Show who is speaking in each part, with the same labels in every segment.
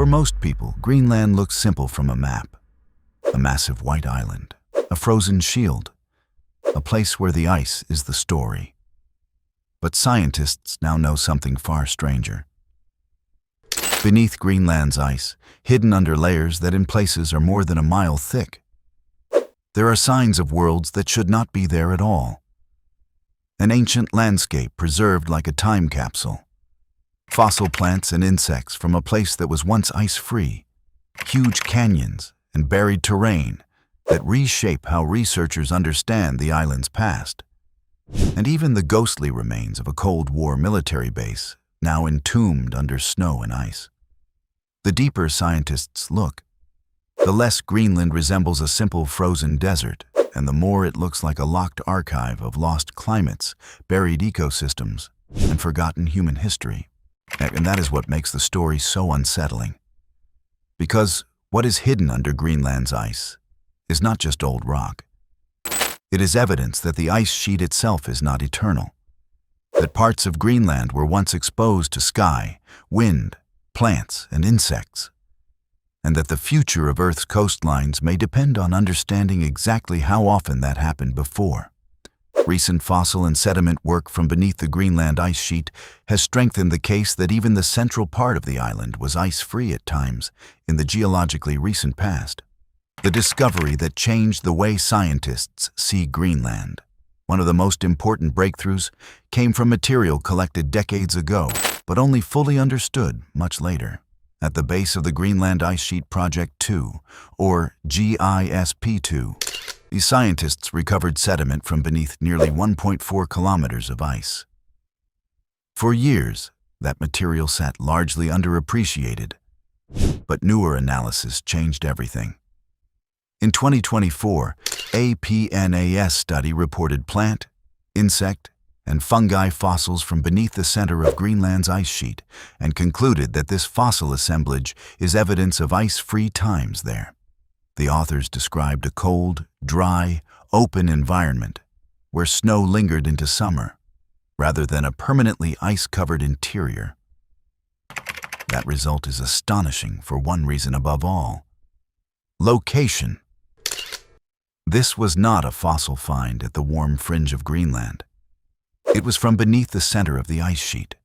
Speaker 1: most people, Greenland looks simple from a map. A massive white island, a frozen shield, a place where the ice is the story. But scientists now know something far stranger. Beneath Greenland's ice, hidden under layers that in places are more than a mile thick, there are signs of worlds that should not be there at all. An ancient landscape preserved like a time capsule. Fossil plants and insects from a place that was once ice-free. Huge canyons and buried terrain that reshape how researchers understand the island's past. And even the ghostly remains of a Cold War military base, now entombed under snow and ice. The deeper scientists look, the less Greenland resembles a simple frozen desert, and the more it looks like a locked archive of lost climates, buried ecosystems, and forgotten human history. And that is what makes the story so unsettling. Because what is hidden under Greenland's ice is not just old rock. It is evidence that the ice sheet itself is not eternal, that parts of Greenland were once exposed to sky, wind, plants, and insects, and that the future of Earth's coastlines may depend on understanding exactly how often that happened before. Recent fossil and sediment work from beneath the Greenland ice sheet has strengthened the case that even the central part of the island was ice-free at times in the geologically recent past. The discovery that changed the way scientists see Greenland. One of the most important breakthroughs came from material collected decades ago, but only fully understood much later. At the base of the Greenland Ice Sheet Project 2, or GISP-2, the scientists recovered sediment from beneath nearly 1.4 kilometers of ice. For years, that material sat largely underappreciated, but newer analysis changed everything. In 2024, a PNAS study reported plant, insect, and fungi fossils from beneath the center of Greenland's ice sheet and concluded that this fossil assemblage is evidence of ice-free times there. The authors described a cold, dry, open environment where snow lingered into summer, rather than a permanently ice-covered interior. That result is astonishing for one reason above all: location. This was not a fossil find at the warm fringe of Greenland. It was from beneath the center of the ice sheet.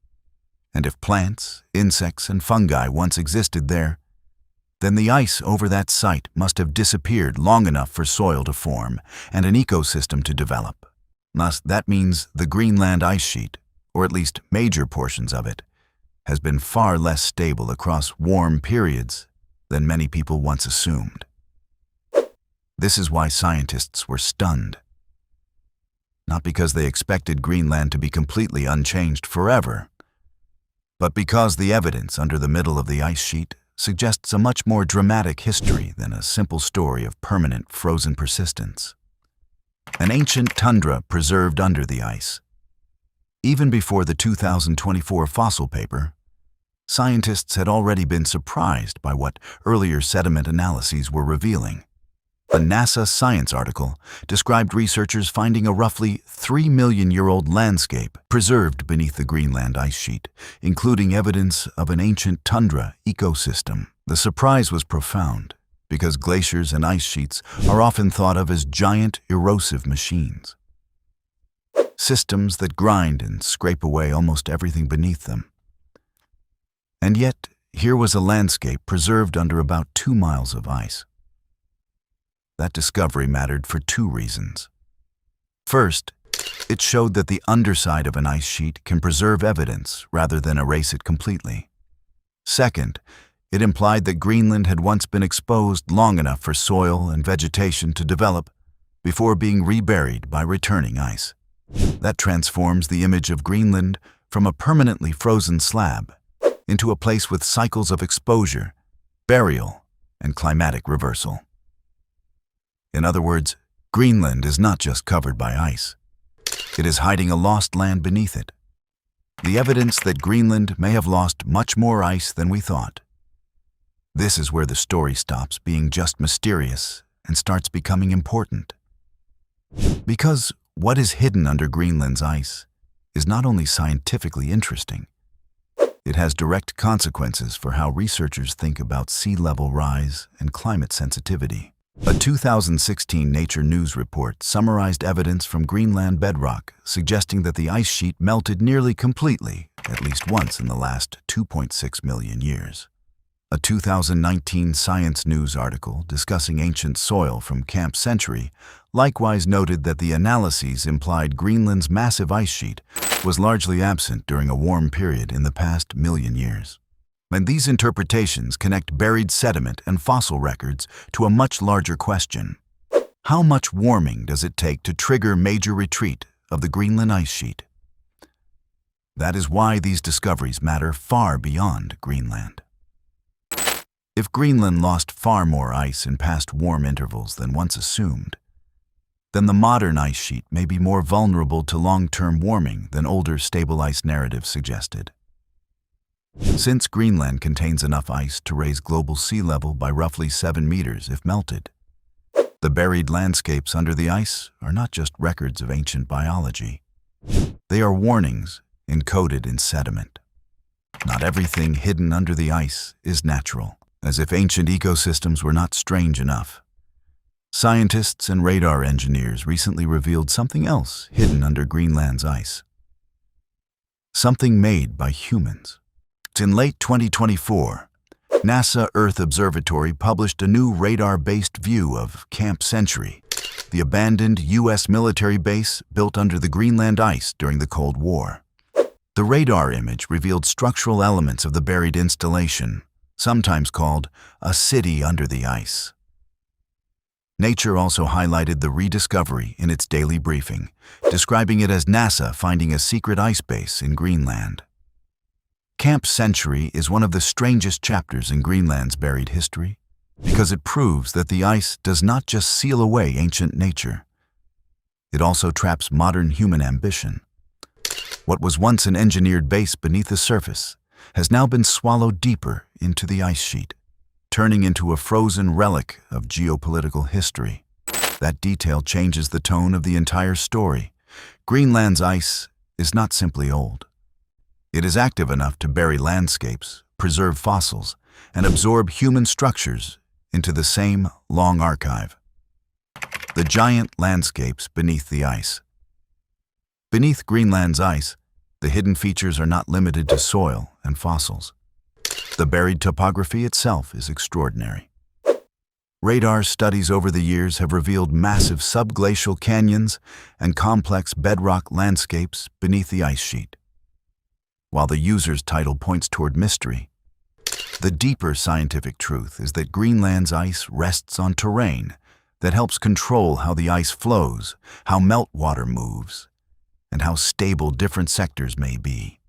Speaker 1: And if plants, insects, and fungi once existed there, then the ice over that site must have disappeared long enough for soil to form and an ecosystem to develop. Thus, that means the Greenland ice sheet, or at least major portions of it, has been far less stable across warm periods than many people once assumed. This is why scientists were stunned. Not because they expected Greenland to be completely unchanged forever, but because the evidence under the middle of the ice sheet suggests a much more dramatic history than a simple story of permanent frozen persistence. An ancient tundra preserved under the ice. Even before the 2024 fossil paper, scientists had already been surprised by what earlier sediment analyses were revealing. A NASA Science article described researchers finding a roughly 3-million-year-old landscape preserved beneath the Greenland ice sheet, including evidence of an ancient tundra ecosystem. The surprise was profound, because glaciers and ice sheets are often thought of as giant erosive machines. Systems that grind and scrape away almost everything beneath them. And yet, here was a landscape preserved under about 2 miles of ice. That discovery mattered for 2 reasons. First, it showed that the underside of an ice sheet can preserve evidence rather than erase it completely. Second, it implied that Greenland had once been exposed long enough for soil and vegetation to develop before being reburied by returning ice. That transforms the image of Greenland from a permanently frozen slab into a place with cycles of exposure, burial, and climatic reversal. In other words, Greenland is not just covered by ice. It is hiding a lost land beneath it. The evidence that Greenland may have lost much more ice than we thought. This is where the story stops being just mysterious and starts becoming important. Because what is hidden under Greenland's ice is not only scientifically interesting, It has direct consequences for how researchers think about sea level rise and climate sensitivity. A 2016 Nature News report summarized evidence from Greenland bedrock suggesting that the ice sheet melted nearly completely, at least once in the last 2.6 million years. A 2019 Science News article discussing ancient soil from Camp Century likewise noted that the analyses implied Greenland's massive ice sheet was largely absent during a warm period in the past million years. And these interpretations connect buried sediment and fossil records to a much larger question. How much warming does it take to trigger major retreat of the Greenland ice sheet? That is why these discoveries matter far beyond Greenland. If Greenland lost far more ice in past warm intervals than once assumed, then the modern ice sheet may be more vulnerable to long-term warming than older stable ice narratives suggested. Since Greenland contains enough ice to raise global sea level by roughly 7 meters if melted, the buried landscapes under the ice are not just records of ancient biology. They are warnings encoded in sediment. Not everything hidden under the ice is natural. As if ancient ecosystems were not strange enough, scientists and radar engineers recently revealed something else hidden under Greenland's ice. Something made by humans. In late 2024, NASA Earth Observatory published a new radar-based view of Camp Century, the abandoned U.S. military base built under the Greenland ice during the Cold War. The radar image revealed structural elements of the buried installation, sometimes called a city under the ice. Nature also highlighted the rediscovery in its daily briefing, describing it as NASA finding a secret ice base in Greenland. Camp Century is one of the strangest chapters in Greenland's buried history, because it proves that the ice does not just seal away ancient nature. It also traps modern human ambition. What was once an engineered base beneath the surface has now been swallowed deeper into the ice sheet, turning into a frozen relic of geopolitical history. That detail changes the tone of the entire story. Greenland's ice is not simply old. It is active enough to bury landscapes, preserve fossils, and absorb human structures into the same long archive. The giant landscapes beneath the ice. Beneath Greenland's ice, the hidden features are not limited to soil and fossils. The buried topography itself is extraordinary. Radar studies over the years have revealed massive subglacial canyons and complex bedrock landscapes beneath the ice sheet. While the user's title points toward mystery, the deeper scientific truth is that Greenland's ice rests on terrain that helps control how the ice flows, how meltwater moves, and how stable different sectors may be.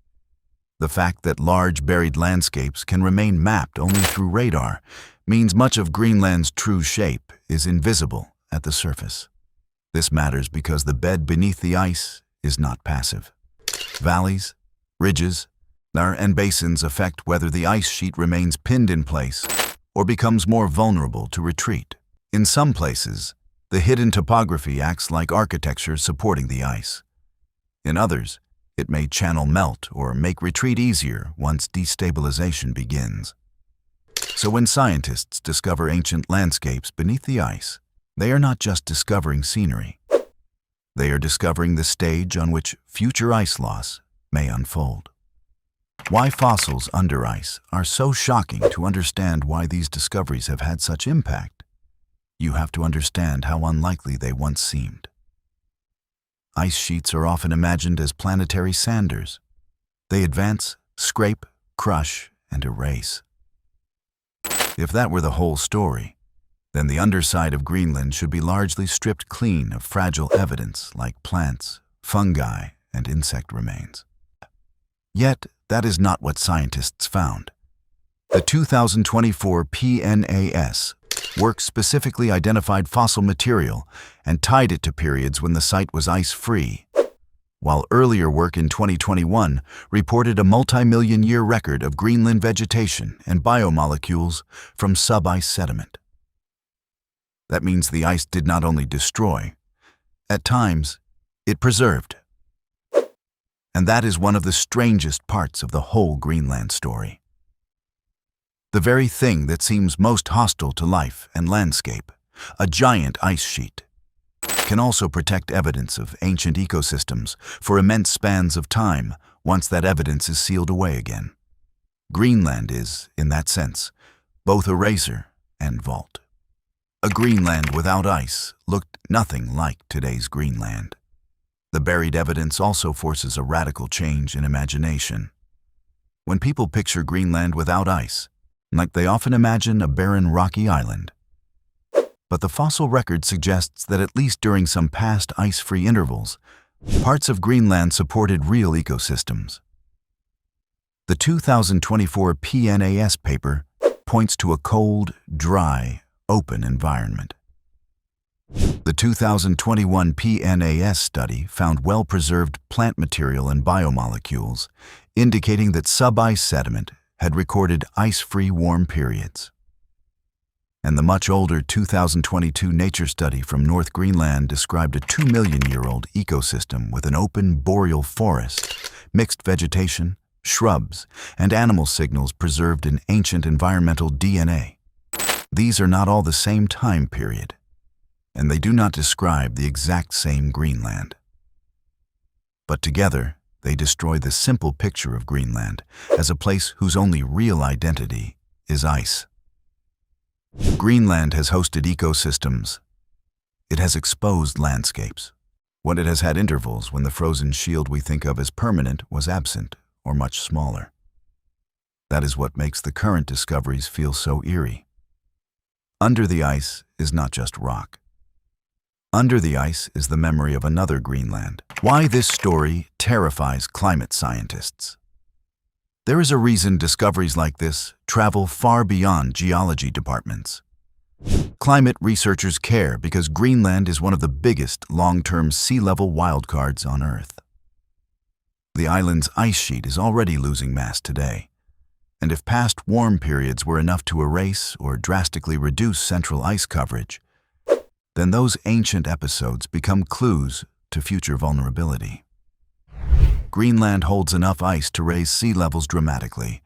Speaker 1: The fact that large buried landscapes can remain mapped only through radar means much of Greenland's true shape is invisible at the surface. This matters because the bed beneath the ice is not passive. Valleys, ridges, and basins affect whether the ice sheet remains pinned in place or becomes more vulnerable to retreat. In some places, the hidden topography acts like architecture supporting the ice. In others, it may channel melt or make retreat easier once destabilization begins. So when scientists discover ancient landscapes beneath the ice, they are not just discovering scenery. They are discovering the stage on which future ice loss may unfold. Why fossils under ice are so shocking. To understand why these discoveries have had such impact, you have to understand how unlikely they once seemed. Ice sheets are often imagined as planetary sanders. They advance, scrape, crush, and erase. If that were the whole story, then the underside of Greenland should be largely stripped clean of fragile evidence like plants, fungi, and insect remains. Yet, that is not what scientists found. The 2024 PNAS work specifically identified fossil material and tied it to periods when the site was ice-free, while earlier work in 2021 reported a multi-million-year record of Greenland vegetation and biomolecules from sub-ice sediment. That means the ice did not only destroy, at times, it preserved. And that is one of the strangest parts of the whole Greenland story. The very thing that seems most hostile to life and landscape, a giant ice sheet, can also protect evidence of ancient ecosystems for immense spans of time once that evidence is sealed away again. Greenland is, in that sense, both a razor and vault. A Greenland without ice looked nothing like today's Greenland. The buried evidence also forces a radical change in imagination. When people picture Greenland without ice, like they often imagine a barren rocky island. But the fossil record suggests that at least during some past ice-free intervals, parts of Greenland supported real ecosystems. The 2024 PNAS paper points to a cold, dry, open environment. The 2021 PNAS study found well-preserved plant material and biomolecules, indicating that sub-ice sediment had recorded ice-free warm periods. And the much older 2022 Nature study from North Greenland described a 2-million-year-old ecosystem with an open boreal forest, mixed vegetation, shrubs, and animal signals preserved in ancient environmental DNA. These are not all the same time period, and they do not describe the exact same Greenland. But together, they destroy the simple picture of Greenland as a place whose only real identity is ice. Greenland has hosted ecosystems. It has exposed landscapes. When it has had intervals when the frozen shield we think of as permanent was absent or much smaller. That is what makes the current discoveries feel so eerie. Under the ice is not just rock. Under the ice is the memory of another Greenland. Why this story terrifies climate scientists. There is a reason discoveries like this travel far beyond geology departments. Climate researchers care because Greenland is one of the biggest long-term sea level wildcards on Earth. The island's ice sheet is already losing mass today, and if past warm periods were enough to erase or drastically reduce central ice coverage, then those ancient episodes become clues to future vulnerability. Greenland holds enough ice to raise sea levels dramatically,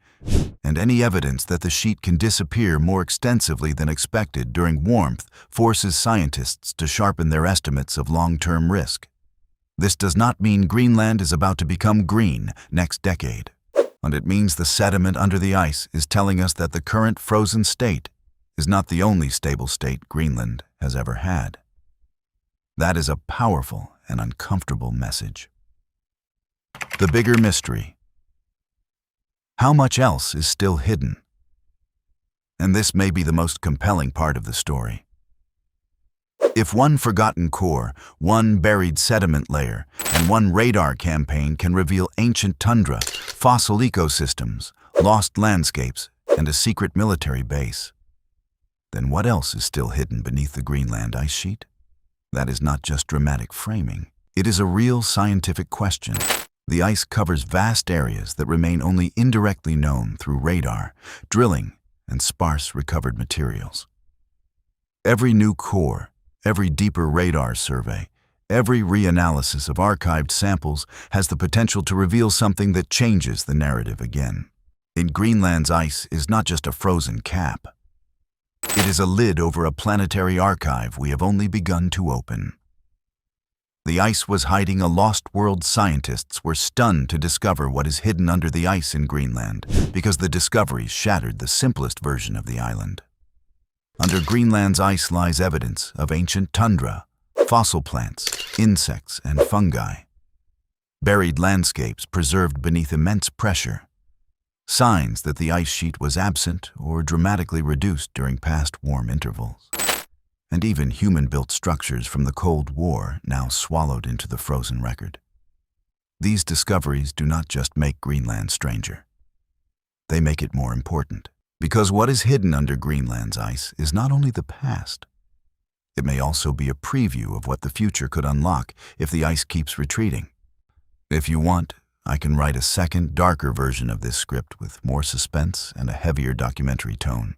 Speaker 1: and any evidence that the sheet can disappear more extensively than expected during warmth forces scientists to sharpen their estimates of long-term risk. This does not mean Greenland is about to become green next decade, and it means the sediment under the ice is telling us that the current frozen state is not the only stable state Greenland has ever had. That is a powerful and uncomfortable message. The bigger mystery. How much else is still hidden? And this may be the most compelling part of the story. If one forgotten core, one buried sediment layer, and one radar campaign can reveal ancient tundra, fossil ecosystems, lost landscapes, and a secret military base, then what else is still hidden beneath the Greenland ice sheet? That is not just dramatic framing. It is a real scientific question. The ice covers vast areas that remain only indirectly known through radar, drilling, and sparse recovered materials. Every new core, every deeper radar survey, every reanalysis of archived samples has the potential to reveal something that changes the narrative again. In Greenland's ice is not just a frozen cap. It is a lid over a planetary archive we have only begun to open. The ice was hiding a lost world. Scientists were stunned to discover what is hidden under the ice in Greenland because the discoveries shattered the simplest version of the island. Under Greenland's ice lies evidence of ancient tundra, fossil plants, insects, and fungi. Buried landscapes preserved beneath immense pressure. Signs that the ice sheet was absent or dramatically reduced during past warm intervals. And even human-built structures from the Cold War now swallowed into the frozen record. These discoveries do not just make Greenland stranger. They make it more important, because what is hidden under Greenland's ice is not only the past. It may also be a preview of what the future could unlock if the ice keeps retreating. If you want, I can write a second, darker version of this script with more suspense and a heavier documentary tone.